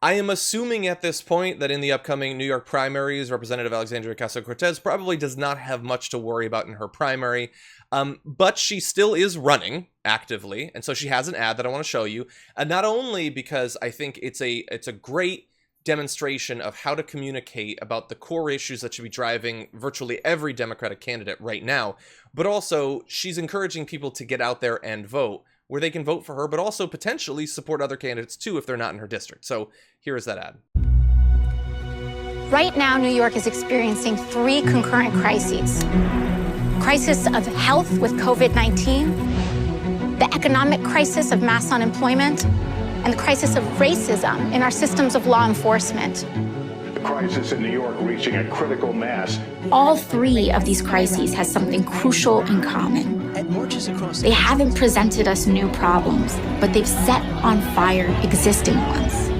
I am assuming at this point that in the upcoming New York primaries, Representative Alexandria Ocasio-Cortez probably does not have much to worry about in her primary, but she still is running actively, and so she has an ad that I want to show you, not only because I think it's a great demonstration of how to communicate about the core issues that should be driving virtually every Democratic candidate right now, but also she's encouraging people to get out there and vote, where they can vote for her, but also potentially support other candidates too if they're not in her district. So here is that ad. Right now, New York is experiencing 3 concurrent crises. Crisis of health with COVID-19, the economic crisis of mass unemployment, and the crisis of racism in our systems of law enforcement. The crisis in New York reaching a critical mass. All 3 of these crises has something crucial in common. They haven't presented us new problems, but they've set on fire existing ones.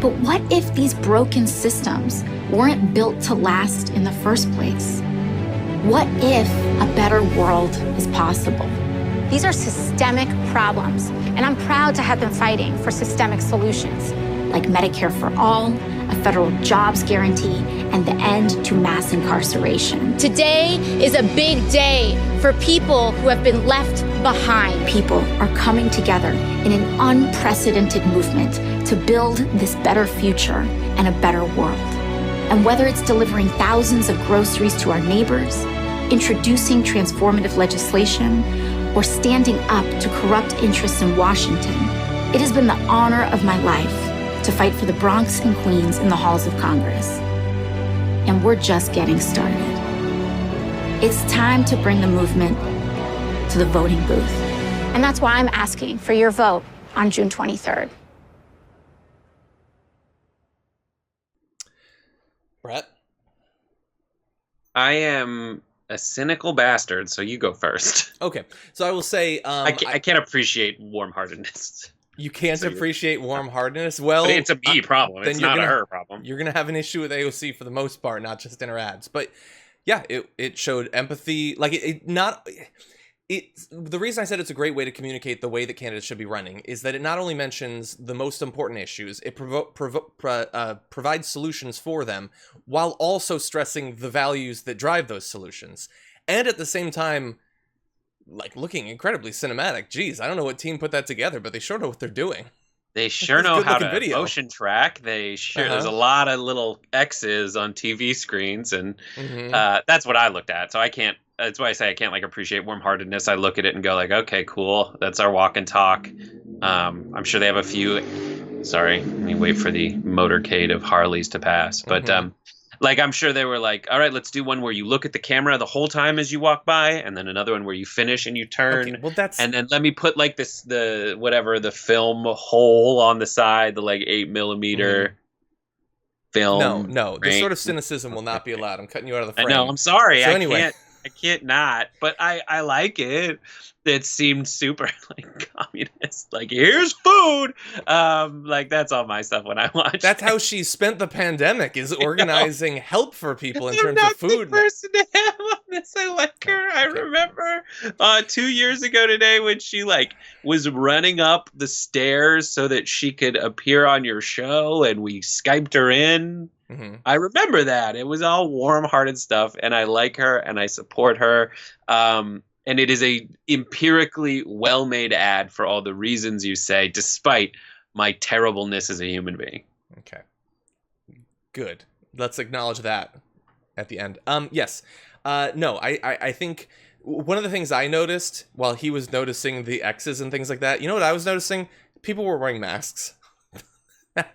But what if these broken systems weren't built to last in the first place? What if a better world is possible? These are systemic problems, and I'm proud to have been fighting for systemic solutions. Like Medicare for all, a federal jobs guarantee, and the end to mass incarceration. Today is a big day for people who have been left behind. People are coming together in an unprecedented movement to build this better future and a better world. And whether it's delivering thousands of groceries to our neighbors, introducing transformative legislation, or standing up to corrupt interests in Washington, it has been the honor of my life to fight for the Bronx and Queens in the halls of Congress. And we're just getting started. It's time to bring the movement to the voting booth. And that's why I'm asking for your vote on June 23rd. Brett? I am a cynical bastard, so you go first. Okay, so I will say... I can't appreciate warm-heartedness. You can't appreciate warm-heartedness? Well, but it's a me problem. It's not a her problem. You're going to have an issue with AOC for the most part, not just in her ads. But yeah, it showed empathy. Like, the reason I said it's a great way to communicate the way that candidates should be running is that it not only mentions the most important issues, it provides solutions for them while also stressing the values that drive those solutions. And at the same time, like, looking incredibly cinematic. Geez, I don't know what team put that together, but they sure know what they're doing. They sure know how to video. motion track. There's a lot of little X's on TV screens, and that's what I looked at. So I can't. That's why I say I can't like appreciate warm-heartedness. I look at it and go like, okay, cool. That's our walk and talk. I'm sure they have a few. Sorry, let me wait for the motorcade of Harleys to pass. But like, I'm sure they were like, all right, let's do one where you look at the camera the whole time as you walk by, and then another one where you finish and you turn. Okay, well, and then let me put like the film hole on the side, the like 8mm film. No, this sort of cynicism will not be allowed. I'm cutting you out of the frame. I know, I'm sorry. So anyway. I can't not, but I like it. It seemed super like communist. Like, here's food. Like, that's all my stuff when I watch. That's how she spent the pandemic, is organizing help for people in terms of food. I'm not the person to have on this. I like her. I remember 2 years ago today when she like was running up the stairs so that she could appear on your show, and we Skyped her in. I remember that. It was all warm-hearted stuff, and I like her and I support her. And it is a empirically well-made ad for all the reasons you say, despite my terribleness as a human being. Okay. Good. Let's acknowledge that at the end. Yes. No, I think one of the things I noticed while he was noticing the X's and things like that, you know what I was noticing? People were wearing masks.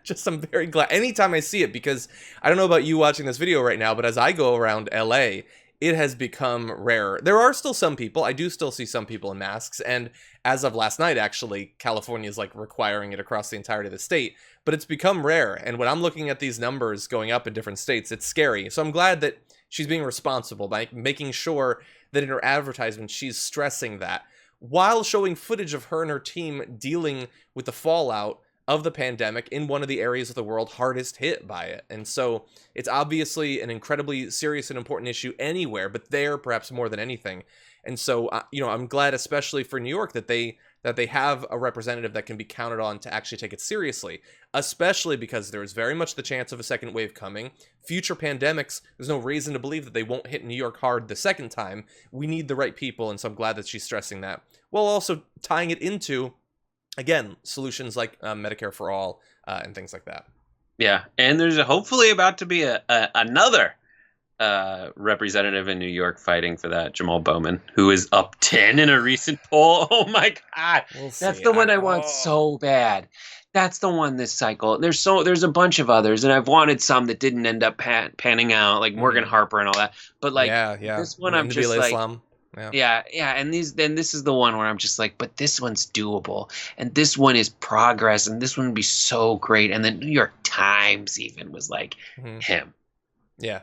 Just, I'm very glad anytime I see it, because I don't know about you watching this video right now, but as I go around LA, it has become rarer. There are still some people. I do still see some people in masks. And as of last night, actually, California is like requiring it across the entirety of the state. But it's become rare. And when I'm looking at these numbers going up in different states, it's scary. So I'm glad that she's being responsible by making sure that in her advertisement, she's stressing that while showing footage of her and her team dealing with the fallout of the pandemic in one of the areas of the world hardest hit by it. And so it's obviously an incredibly serious and important issue anywhere, but there perhaps more than anything. And so, I'm glad, especially for New York, that that they have a representative that can be counted on to actually take it seriously, especially because there is very much the chance of a second wave coming. Future pandemics, there's no reason to believe that they won't hit New York hard the second time. We need the right people, and so I'm glad that she's stressing that, while also tying it into, again, solutions like Medicare for all and things like that. Yeah, and there's hopefully about to be another representative in New York fighting for that, Jamal Bowman, who is up 10 in a recent poll. Oh my God, that's the one I want so bad. That's the one this cycle. There's a bunch of others, and I've wanted some that didn't end up panning out, like Morgan Harper and all that. But like this one, I'm just like, Islam. Yeah, and this is the one where I'm just like, but this one's doable, and this one is progress, and this one would be so great. And the New York Times even was like him. Yeah,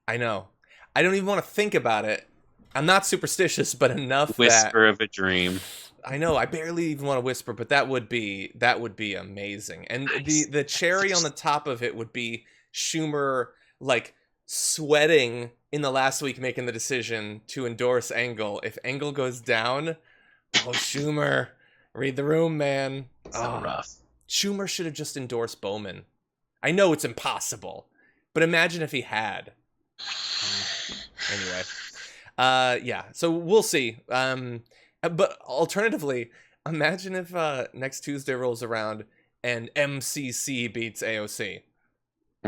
I know. I don't even want to think about it. I'm not superstitious, but enough Whisper of a dream. I know. I barely even want to whisper, but that would be amazing. And nice. the cherry on the top of it would be Schumer like sweating in the last week making the decision to endorse Engel. If Engel goes down, Schumer, read the room, man. So rough. Schumer should have just endorsed Bowman. I know it's impossible, but imagine if he had. Anyway, yeah. So we'll see. But alternatively, imagine if next Tuesday rolls around and MCC beats AOC.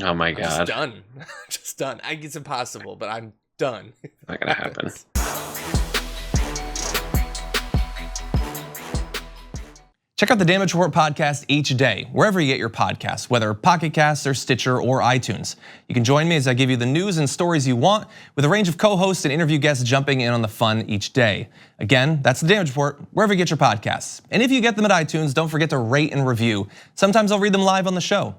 Oh my God. Just done. Just done. It's impossible, but I'm done. Not gonna happen. Check out the Damage Report podcast each day, wherever you get your podcasts, whether Pocket Casts or Stitcher or iTunes. You can join me as I give you the news and stories you want, with a range of co-hosts and interview guests jumping in on the fun each day. Again, that's the Damage Report, wherever you get your podcasts. And if you get them at iTunes, don't forget to rate and review. Sometimes I'll read them live on the show.